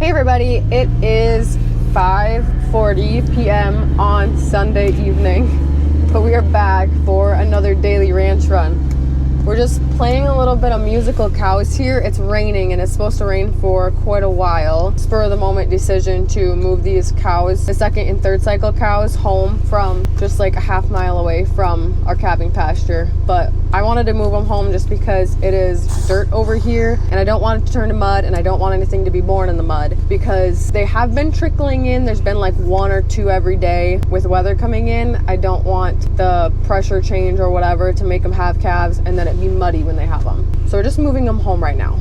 Hey everybody, it is 5:40 p.m. on Sunday evening, but we are back for another daily ranch run. We're just playing a little bit of musical cows here. It's raining and it's supposed to rain for quite a while. Spur of the moment decision to move these cows, the second and third cycle cows, home from just like a half mile away from our calving pasture. But I wanted to move them home just because it is dirt over here and I don't want it to turn to mud and I don't want anything to be born in the mud because they have been trickling in. There's been like one or two every day with weather coming in. I don't want the pressure change or whatever to make them have calves and then it be muddy when they have them. So we're just moving them home right now.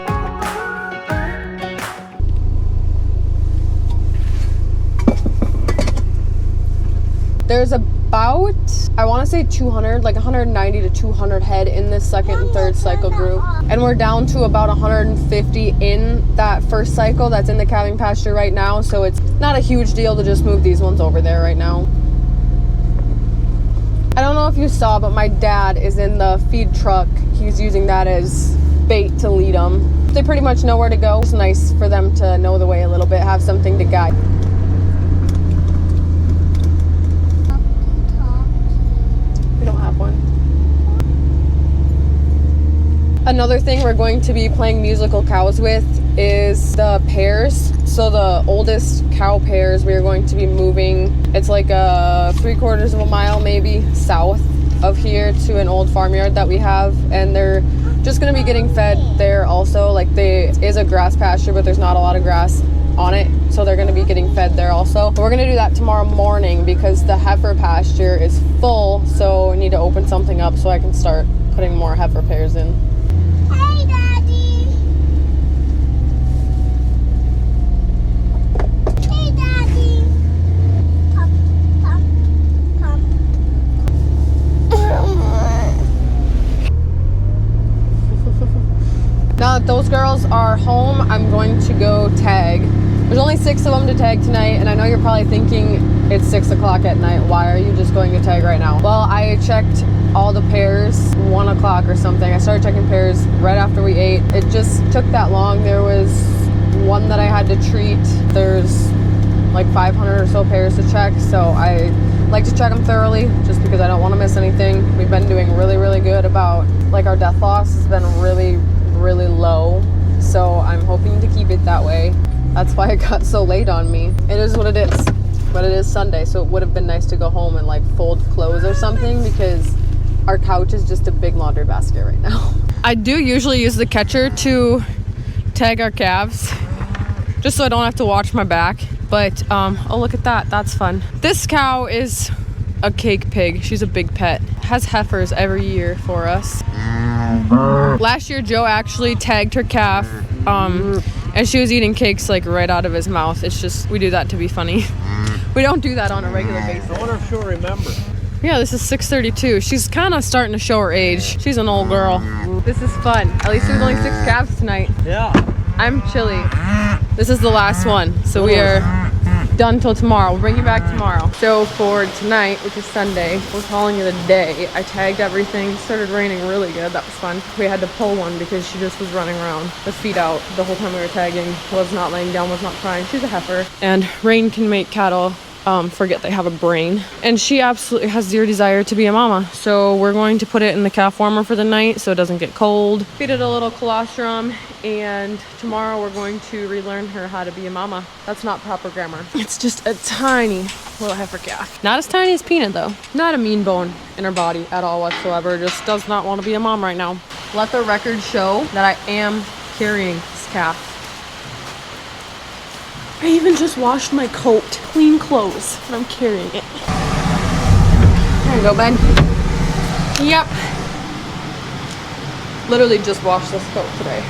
There's about, I want to say 200, like 190 to 200 head in this second and third cycle group. And we're down to about 150 in that first cycle that's in the calving pasture right now. So it's not a huge deal to just move these ones over there right now. I don't know if you saw, but my dad is in the feed truck. He's using that as bait to lead them. They pretty much know where to go. It's nice for them to know the way a little bit, have something to guide. We don't have one. Another thing we're going to be playing musical cows with is the pairs. So the oldest cow pairs we are going to be moving. It's like a 3/4 of a mile maybe south of here to an old farmyard that we have, and they're just going to be getting fed there also. Like it is a grass pasture, but there's not a lot of grass on it, so they're going to be getting fed there also. But we're going to do that tomorrow morning because the heifer pasture is full, so we need to open something up so I can start putting more heifer pairs in. Hey, Daddy. Hey, Daddy. Come. Now that those girls are home, I'm going to go tag. There's only 6 of them to tag tonight, and I know you're probably thinking it's 6 o'clock at night. Why are you just going to tag right now? Well, I checked all the pairs 1 o'clock or something. I started checking pairs right after we ate. It just took that long. There was one that I had to treat. There's like 500 or so pairs to check, so I like to check them thoroughly just because I don't want to miss anything. We've been doing really good about, like, our death loss has been really low, so I'm hoping to keep it that way. That's why it got so late on me. It is what it is, but it is Sunday, so it would have been nice to go home and like fold clothes or something because our couch is just a big laundry basket right now. I do usually use the catcher to tag our calves just so I don't have to watch my back, but oh, look at that, that's fun. This cow is a cake pig. She's a big pet. Has heifers every year for us. Last year Joe actually tagged her calf and she was eating cakes like right out of his mouth. It's just, we do that to be funny. We don't do that on a regular basis. I wonder if she'll remember. Yeah, this is 6:32. She's kind of starting to show her age. She's an old girl. This is fun. At least there's only 6 calves tonight. Yeah. I'm chilly. This is the last one, so we are done till tomorrow. We'll bring you back tomorrow. So for tonight, which is Sunday, we're calling it a day. I tagged everything. It started raining really good. That was fun. We had to pull one because she just was running around with feet out the whole time we were tagging. Was not laying down, was not crying. She's a heifer. And rain can make cattle forget they have a brain. And she absolutely has zero desire to be a mama. So we're going to put it in the calf warmer for the night so it doesn't get cold. Feed it a little colostrum, and tomorrow we're going to relearn her how to be a mama. That's not proper grammar. It's just a tiny little heifer calf. Not as tiny as Peanut though. Not a mean bone in her body at all whatsoever. Just does not want to be a mom right now. Let the record show that I am carrying this calf. I even just washed my coat. Clean clothes, and I'm carrying it. There you go, Ben. Yep. Literally just washed this coat today.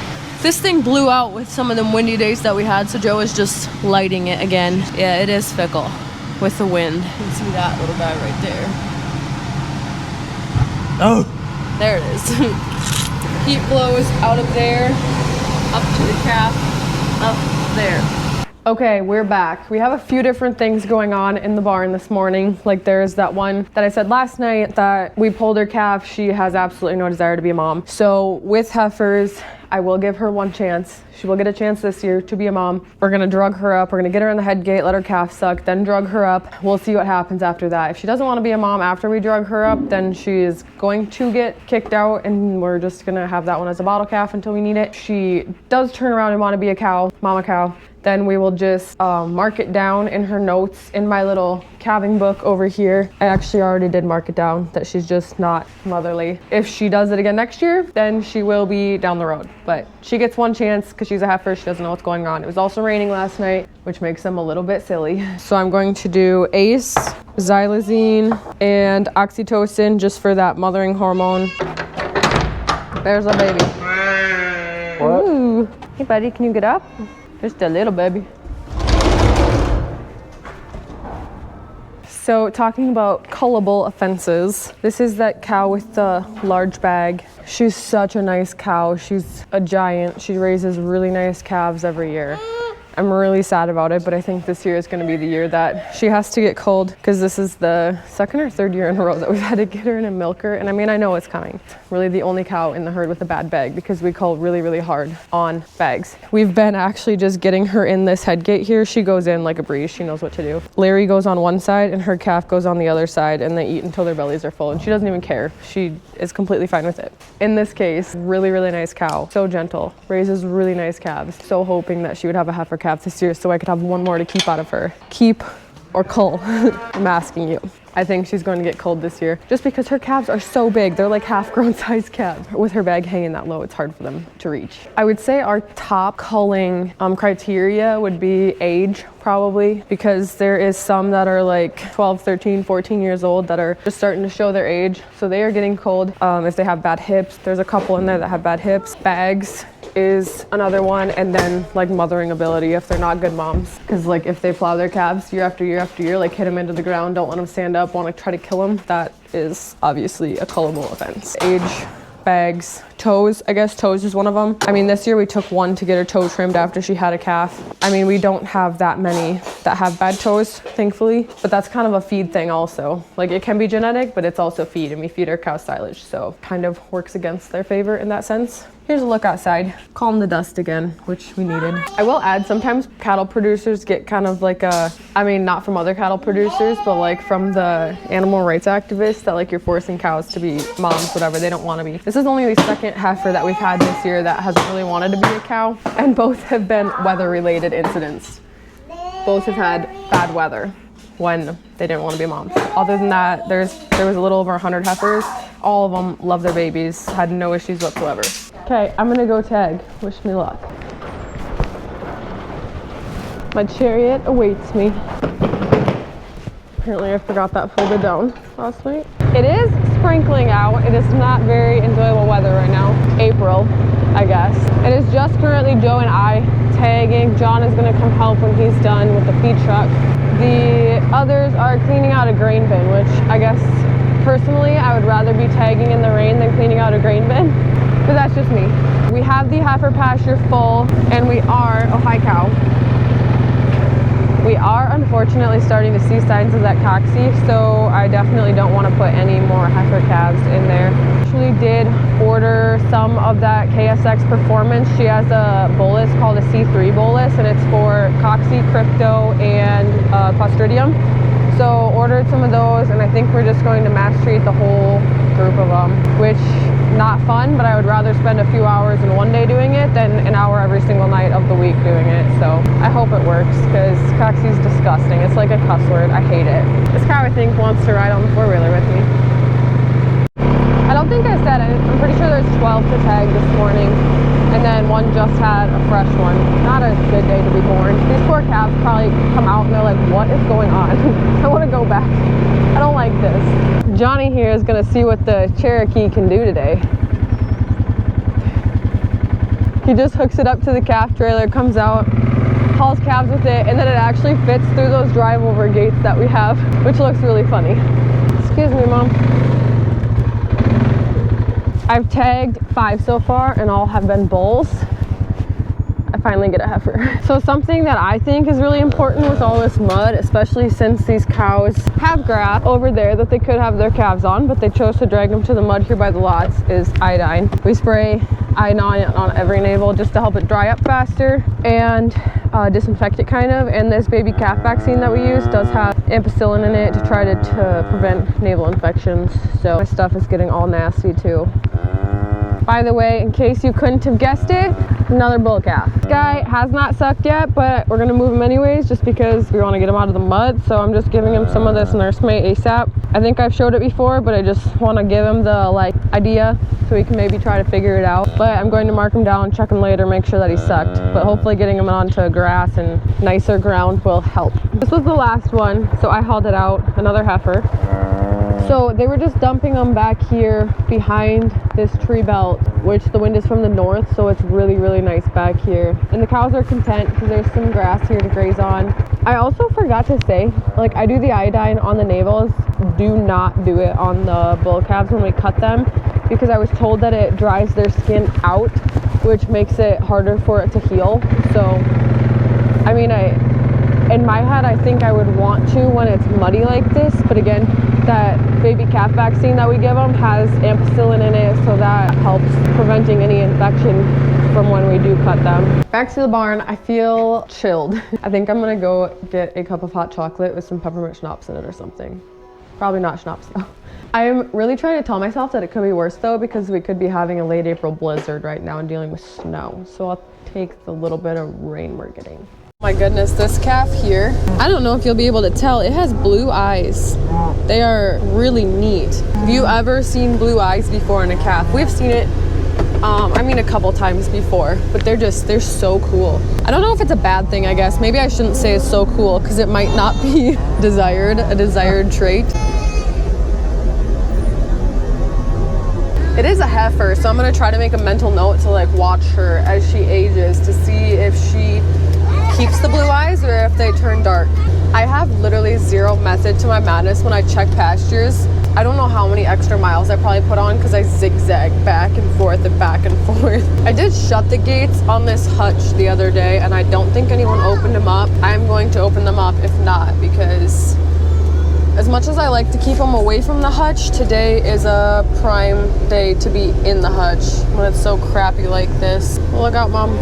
This thing blew out with some of them windy days that we had, so Joe is just lighting it again. Yeah, it is fickle with the wind. You can see that little guy right there. Oh! There it is. Heat blows out of there, up to the calf, up there. Okay, we're back. We have a few different things going on in the barn this morning. Like there's that one that I said last night that we pulled her calf. She has absolutely no desire to be a mom. So with heifers, I will give her one chance. She will get a chance this year to be a mom. We're gonna drug her up. We're gonna get her in the head gate, let her calf suck, then drug her up. We'll see what happens after that. If she doesn't want to be a mom after we drug her up, then she is going to get kicked out and we're just gonna have that one as a bottle calf until we need it. She does turn around and want to be a cow, mama cow. Then we will just mark it down in her notes in my little calving book over here. I actually already did mark it down that she's just not motherly. If she does it again next year, then she will be down the road. But she gets one chance because she's a heifer. She doesn't know what's going on. It was also raining last night, which makes them a little bit silly. So I'm going to do ACE, xylazine, and oxytocin just for that mothering hormone. There's a baby. What? Ooh. Hey buddy, can you get up? Just a little baby. So talking about cullable offenses, this is that cow with the large bag. She's such a nice cow. She's a giant. She raises really nice calves every year. I'm really sad about it, but I think this year is going to be the year that she has to get culled because this is the second or third year in a row that we've had to get her in and milk her. And I mean, I know it's coming. It's really the only cow in the herd with a bad bag because we cull really, really hard on bags. We've been actually just getting her in this head gate here. She goes in like a breeze. She knows what to do. Larry goes on one side and her calf goes on the other side and they eat until their bellies are full and she doesn't even care. She is completely fine with it. In this case, really, really nice cow. So gentle. Raises really nice calves. So hoping that she would have a heifer calf this year so I could have one more to keep out of her. Keep or cull? I'm asking you. I think she's going to get culled this year just because her calves are so big. They're like half-grown size calves. With her bag hanging that low, it's hard for them to reach. I would say our top culling criteria would be age, probably, because there is some that are like 12, 13, 14 years old that are just starting to show their age. So they are getting culled. If they have bad hips, there's a couple in there that have bad hips. Bags is another one, and then like mothering ability if they're not good moms, because like if they plow their calves year after year after year, like hit them into the ground, don't let them stand up, want to try to kill them, that is obviously a cullable offense. Age, bags, toes. I guess toes is one of them. I mean, this year we took one to get her toe trimmed after she had a calf. I mean, we don't have that many that have bad toes, thankfully, but that's kind of a feed thing also. Like it can be genetic, but it's also feed, and we feed our cow silage, so kind of works against their favor in that sense. Here's a look outside. Calm the dust again, which we needed. I will add, sometimes cattle producers get kind of like a, I mean, not from other cattle producers, but like from the animal rights activists that like you're forcing cows to be moms, whatever, they don't want to be. This is only the second heifer that we've had this year that hasn't really wanted to be a cow, and both have been weather-related incidents. Both have had bad weather when they didn't want to be moms. Other than that, there was a little over 100 heifers. All of them love their babies, had no issues whatsoever. Okay, I'm gonna go tag. Wish me luck. My chariot awaits me. Apparently I forgot that folded down last night. It is sprinkling out. It is not very enjoyable weather right now. April, I guess. It is just currently Joe and I tagging. John is gonna come help when he's done with the feed truck. The others are cleaning out a grain bin, which I guess personally I would rather be tagging in the rain than cleaning out a grain bin, but that's just me. We have the heifer pasture full, and we are, oh hi cow. We are unfortunately starting to see signs of that coxy, so I definitely don't want to put any more heifer calves in there. Actually did order some of that KSX Performance. She has a bolus called a C3 bolus, and it's for coxy, crypto, and clostridium. So ordered some of those, and I think we're just going to mass treat the whole group of them, which not fun, but I would rather spend a few hours in one day doing it than an hour every single night of the week doing it. So I hope it works, because coxy's disgusting. It's like a cuss word. I hate it. This cow, I think, wants to ride on the four-wheeler with me. I don't think I said it. I'm pretty sure there's 12 to tag this morning, and then one just had a fresh one. Not a good day to be born. These poor calves probably come out and they're like, what is going on? I want to go back. I don't like this. Johnny here is going to see what the Cherokee can do today. He just hooks it up to the calf trailer, comes out, hauls calves with it, and then it actually fits through those drive-over gates that we have, which looks really funny. Excuse me, Mom. I've tagged 5 so far, and all have been bulls. I finally get a heifer. So something that I think is really important with all this mud, especially since these cows have grass over there that they could have their calves on, but they chose to drag them to the mud here by the lots, is iodine. We spray iodine on every navel just to help it dry up faster and disinfect it kind of. And this baby calf vaccine that we use does have ampicillin in it to try to prevent navel infections. So my stuff is getting all nasty too. By the way, in case you couldn't have guessed it, another bull calf. This guy has not sucked yet, but we're gonna move him anyways just because we want to get him out of the mud. So I'm just giving him some of this nursemaid ASAP. I think I've showed it before, but I just want to give him the idea so we can maybe try to figure it out. But I'm going to mark him down, check him later, make sure that he sucked. But hopefully getting him onto grass and nicer ground will help. This was the last one, so I hauled it out, another heifer. So they were just dumping them back here behind this tree belt, which the wind is from the north, so it's really, really nice back here. And the cows are content because there's some grass here to graze on. I also forgot to say, I do the iodine on the navels. Do not do it on the bull calves when we cut them, because I was told that it dries their skin out, which makes it harder for it to heal. So, I mean, in my head, I think I would want to when it's muddy like this, but again, that baby calf vaccine that we give them has ampicillin in it, so that helps preventing any infection from when we do cut them. Back to the barn. I feel chilled. I think I'm gonna go get a cup of hot chocolate with some peppermint schnapps in it or something. Probably not schnapps though. I am really trying to tell myself that it could be worse though, because we could be having a late April blizzard right now and dealing with snow. So I'll take the little bit of rain we're getting. My goodness, this calf here, I don't know if you'll be able to tell, it has blue eyes. They are really neat. Have you ever seen blue eyes before in a calf? We've seen it, a couple times before, but they're so cool. I don't know if it's a bad thing, I guess. Maybe I shouldn't say it's so cool because it might not be a desired trait. It is a heifer, so I'm gonna try to make a mental note to watch her as she ages to see if she keeps the blue eyes or if they turn dark. I have literally zero method to my madness when I check pastures. I don't know how many extra miles I probably put on because I zigzag back and forth and back and forth. I did shut the gates on this hutch the other day and I don't think anyone opened them up. I'm going to open them up if not, because as much as I like to keep them away from the hutch, today is a prime day to be in the hutch when it's so crappy like this. Look out, Mom.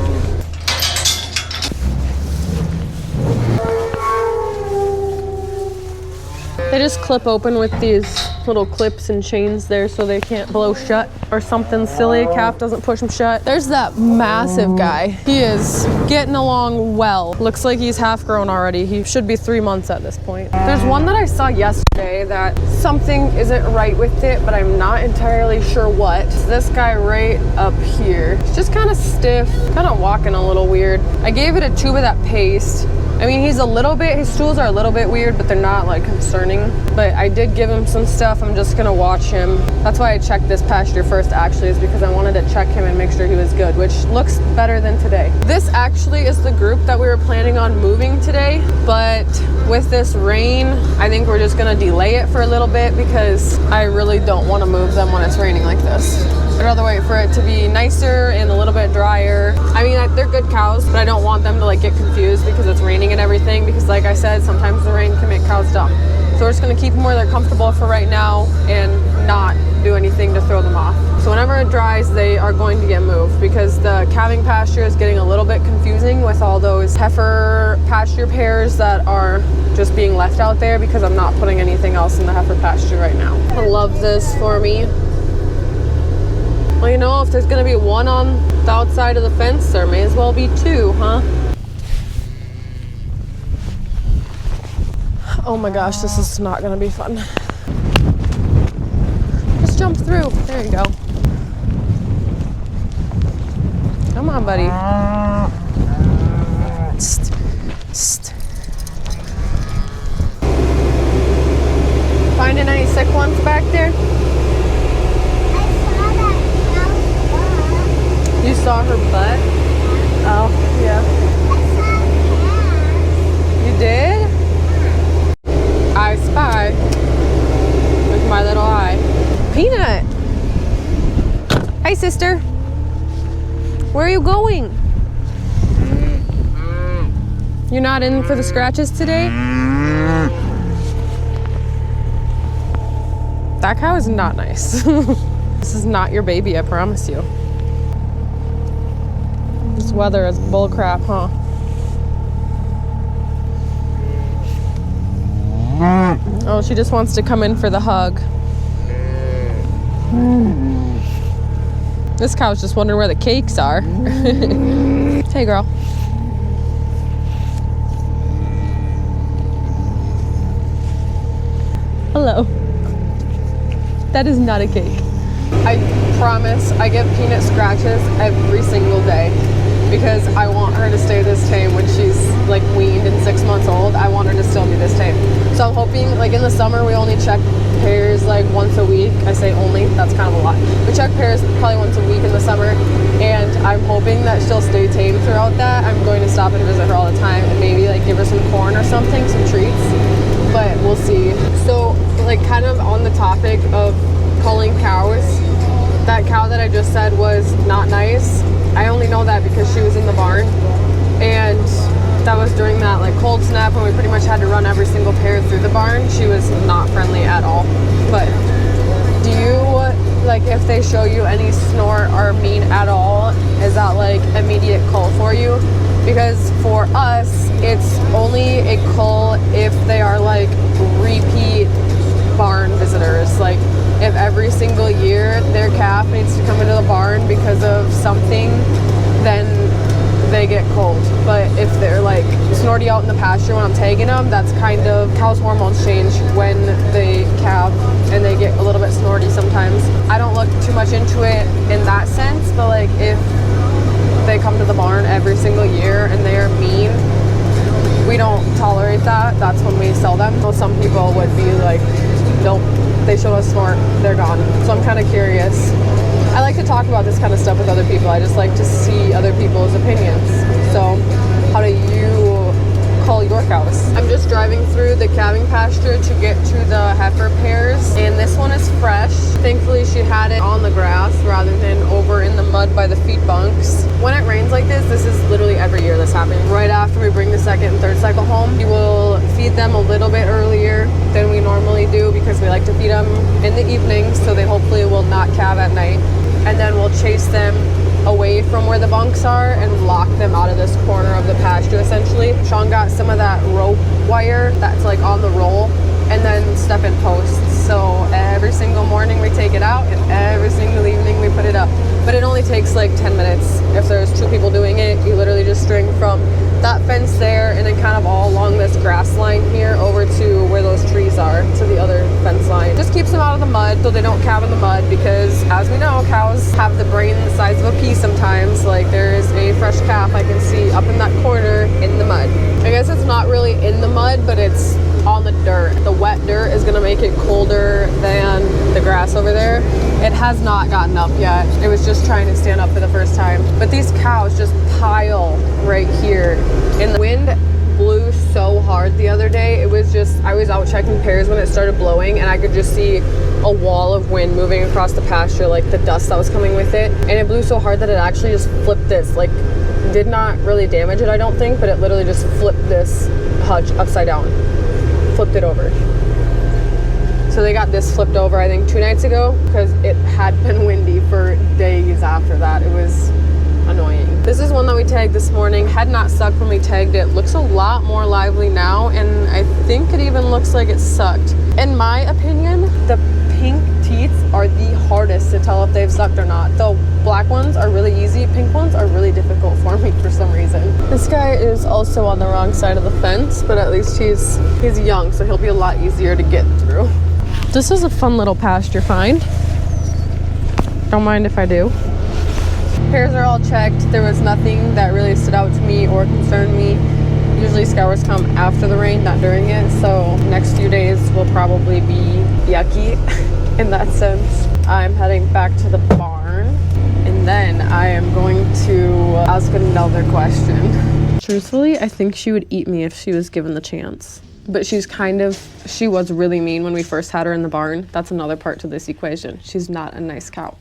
They just clip open with these little clips and chains there so they can't blow shut or something silly. Calf doesn't push them shut. There's that massive guy. He is getting along well. Looks like he's half grown already. He should be 3 months at this point. There's one that I saw yesterday that something isn't right with it, but I'm not entirely sure what. It's this guy right up here. He's just kind of stiff, kind of walking a little weird. I gave it a tube of that paste. I mean, his stools are a little bit weird, but they're not concerning. But I did give him some stuff. I'm just gonna watch him. That's why I checked this pasture first actually, is because I wanted to check him and make sure he was good, which looks better than today. This actually is the group that we were planning on moving today, but with this rain, I think we're just gonna delay it for a little bit because I really don't wanna move them when it's raining like this. I'd rather wait for it to be nicer and a little bit drier. I mean, they're good cows, but I don't want them to get confused because it's raining and everything, because like I said, sometimes the rain can make cows dumb. So we're just gonna keep them where they're comfortable for right now and not do anything to throw them off. So whenever it dries, they are going to get moved because the calving pasture is getting a little bit confusing with all those heifer pasture pairs that are just being left out there because I'm not putting anything else in the heifer pasture right now. I love this for me. Well, you know, if there's gonna be one on the outside of the fence, there may as well be two, huh? Oh my gosh, this is not gonna be fun. Just jump through. There you go. Come on, buddy. Psst. Psst. Finding any sick ones back there? You saw her butt? Oh, yeah. You did? I spy with my little eye. Peanut! Hi, sister. Where are you going? not in for the scratches today? That cow is not nice. This is not your baby, I promise you. This weather is bull crap, huh? Oh, she just wants to come in for the hug. This cow's just wondering where the cakes are. Hey, girl. Hello. That is not a cake. I promise I get peanut scratches every single day because I want her to stay this tame when she's like weaned and 6 months old. I want her to still be this tame. So I'm hoping, like in the summer, we only check pairs like once a week. I say only, that's kind of a lot. We check pairs probably once a week in the summer, and I'm hoping that she'll stay tame throughout that. I'm going to stop and visit her all the time and maybe like give her some corn or something, some treats, but we'll see. So like kind of on the topic of culling cows, that cow that I just said was not nice. I only know that because she was in the barn, and that was during that like cold snap when we pretty much had to run every single pair through the barn. She was not friendly at all. But do you, like if they show you any snort or mean at all, is that like immediate cull for you? Because for us, it's only a cull if they are like repeat barn visitors. Like if every single year their calf needs to come into the barn because of something, then they get culled. But if they're like snorty out in the pasture when I'm tagging them, that's kind of, cows' hormones change when they calve and they get a little bit snorty sometimes. I don't look too much into it in that sense, but like if they come to the barn every single year and they're mean, we don't tolerate that. That's when we sell them. So some people would be like, nope, they show us snort, they're gone. So I'm kind of curious. I like to talk about this kind of stuff with other people. I just like to see other people's opinions. So how do you cull your cows? I'm just driving through the calving pasture to get to the heifer pairs, and this one is fresh. Thankfully she had it on the grass rather than over in the mud by the feed bunks. When it rains like this is literally every year this happens. Right after we bring the second and third cycle home, we will feed them a little bit earlier than we normally do because we like to feed them in the evenings so they hopefully will not calve at night. And then we'll chase them away from where the bunks are and lock them out of this corner of the pasture essentially. Sean got some of that rope wire that's like on the roll and then step-in posts. So every single morning we take it out and every single evening we put it up. But it only takes like 10 minutes. If there's 2 people doing it, you literally just string from that fence there and then kind of all along this grass line here over to where those trees are to the other fence line. Just keeps them out of the mud so they don't calve in the mud, because as we know, cows have the brain the size of a pea sometimes. Like there is a fresh calf I can see up in that corner in the mud. I guess it's not really in the mud, but it's on the dirt. The wet dirt is gonna make it colder than the grass over there. It has not gotten up yet. It was just trying to stand up for the first time. But these cows just pile right here. And the wind blew so hard the other day. It was just, I was out checking pairs when it started blowing and I could just see a wall of wind moving across the pasture, like the dust that was coming with it. And it blew so hard that it actually just flipped this, like did not really damage it, I don't think, but it literally just flipped this hutch upside down. Flipped it over. So they got this flipped over I think 2 nights ago because it had been windy for days after that. It was annoying. This is one that we tagged this morning. Had not sucked when we tagged it. Looks a lot more lively now, and I think it even looks like it sucked. In my opinion, the pink teats are the hardest to tell if they've sucked or not. The black ones are really easy. Pink ones are really difficult for me for some reason. This guy is also on the wrong side of the fence, but at least he's young, so he'll be a lot easier to get through. This is a fun little pasture find. Don't mind if I do. Pairs are all checked. There was nothing that really stood out to me or concerned me. Usually scours come after the rain, not during it, so next few days will probably be yucky in that sense. I'm heading back to the barn, and then I am going to ask another question. Truthfully, I think she would eat me if she was given the chance. But she was really mean when we first had her in the barn. That's another part to this equation. She's not a nice cow.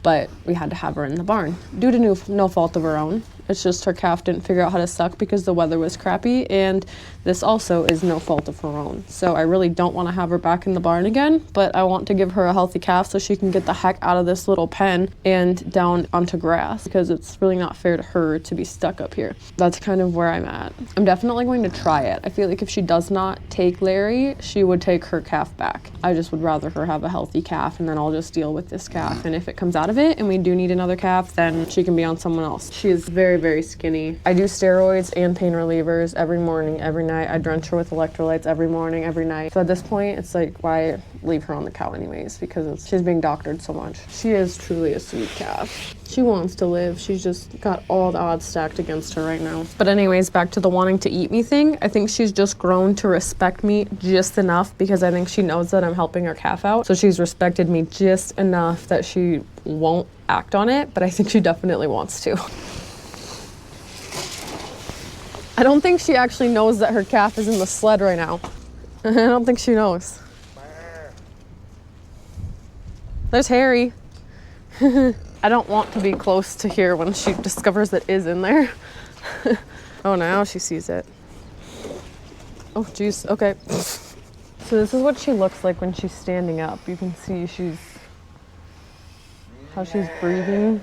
But we had to have her in the barn due to no fault of her own. It's just her calf didn't figure out how to suck because the weather was crappy, and this also is no fault of her own. So I really don't want to have her back in the barn again, but I want to give her a healthy calf so she can get the heck out of this little pen and down onto grass, because it's really not fair to her to be stuck up here. That's kind of where I'm at. I'm definitely going to try it. I feel like if she does not take Larry, she would take her calf back. I just would rather her have a healthy calf, and then I'll just deal with this calf. And if it comes out of it and we do need another calf, then she can be on someone else. She is very, very skinny. I do steroids and pain relievers every morning, every night. I drench her with electrolytes every morning, every night. So at this point, it's like, why leave her on the cow anyways? Because she's being doctored so much. She is truly a sweet calf. She wants to live. She's just got all the odds stacked against her right now. But anyways, back to the wanting to eat me thing. I think she's just grown to respect me just enough, because I think she knows that I'm helping her calf out. So she's respected me just enough that she won't act on it, but I think she definitely wants to. I don't think she actually knows that her calf is in the sled right now. I don't think she knows. There's Harry. I don't want to be close to here when she discovers it is in there. Oh, now she sees it. Oh, geez, okay. So this is what she looks like when she's standing up. You can see how she's breathing.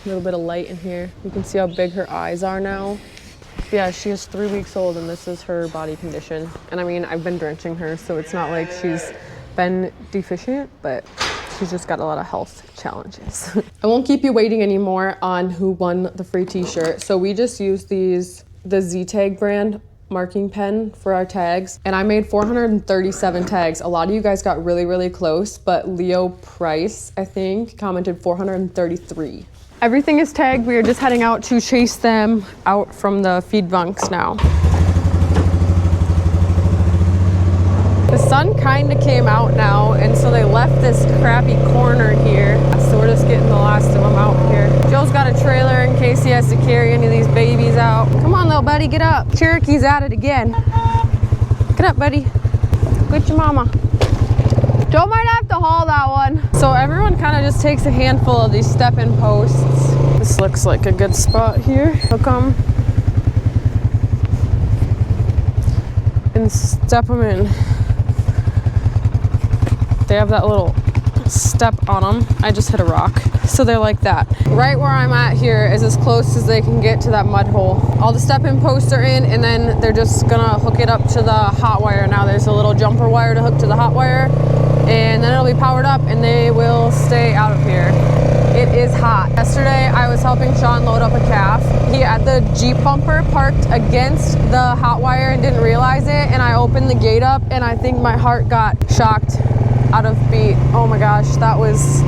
A little bit of light in here. You can see how big her eyes are now. Yeah, she is 3 weeks old, and this is her body condition. And I mean, I've been drenching her, so it's not like she's been deficient, but she's just got a lot of health challenges. I won't keep you waiting anymore on who won the free t-shirt. So we just used the Z-Tag brand marking pen for our tags, and I made 437 tags. A lot of you guys got really, really close, but Leo Price, I think, commented 433. Everything is tagged. We are just heading out to chase them out from the feed bunks now. The sun kind of came out now, and so they left this crappy corner here. So we're just getting the last of them out here. Joe's got a trailer in case he has to carry any of these babies out. Come on, little buddy, get up. Cherokee's at it again. Get up, buddy. Get your mama. Joe might have to haul that one. So everyone kind of just takes a handful of these step-in posts. This looks like a good spot here. They'll come and step them in. They have that little step on them. I just hit a rock. So they're like that. Right where I'm at here is as close as they can get to that mud hole. All the step-in posts are in, and then they're just gonna hook it up to the hot wire. Now there's a little jumper wire to hook to the hot wire, and then it'll be powered up and they will stay out of here. It is hot. Yesterday I was helping Sean load up a calf. He had the Jeep bumper parked against the hot wire and didn't realize it, and I opened the gate up, and I think my heart got shocked out of beat. Oh my gosh, that was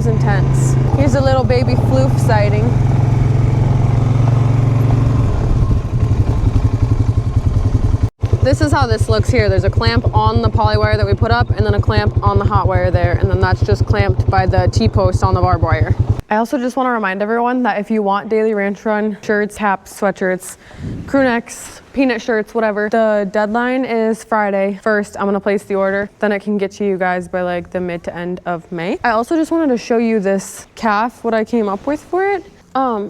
intense. Here's a little baby floof sighting. This is how this looks here. There's a clamp on the poly wire that we put up, and then a clamp on the hot wire there, and then that's just clamped by the T-post on the barbed wire. I also just want to remind everyone that if you want daily ranch run shirts, hats, sweatshirts, crew necks, peanut shirts, whatever, the deadline is Friday 1st. I'm going to place the order. Then it can get to you guys by like the mid to end of May. I also just wanted to show you this calf, what I came up with for it.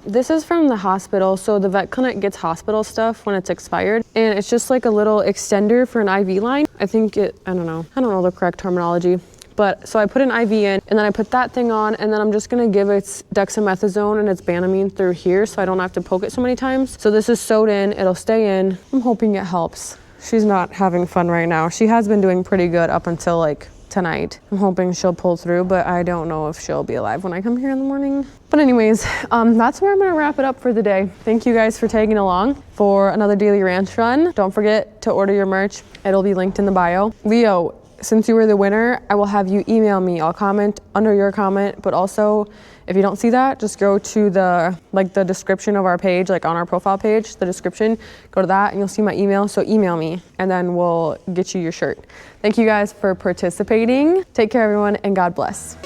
This is from the hospital. So the vet clinic gets hospital stuff when it's expired, and it's just like a little extender for an IV line. I don't know the correct terminology. But so I put an IV in, and then I put that thing on, and then I'm just gonna give it dexamethasone and its Banamine through here so I don't have to poke it so many times. So this is sewed in, it'll stay in. I'm hoping it helps. She's not having fun right now. She has been doing pretty good up until like tonight. I'm hoping she'll pull through, but I don't know if she'll be alive when I come here in the morning. But anyways, that's where I'm gonna wrap it up for the day. Thank you guys for tagging along for another daily ranch run. Don't forget to order your merch. It'll be linked in the bio. Leo, since you were the winner, I will have you email me. I'll comment under your comment, but also if you don't see that, just go to the description of our page, like on our profile page, the description, go to that and you'll see my email. So email me and then we'll get you your shirt. Thank you guys for participating. Take care everyone, and God bless.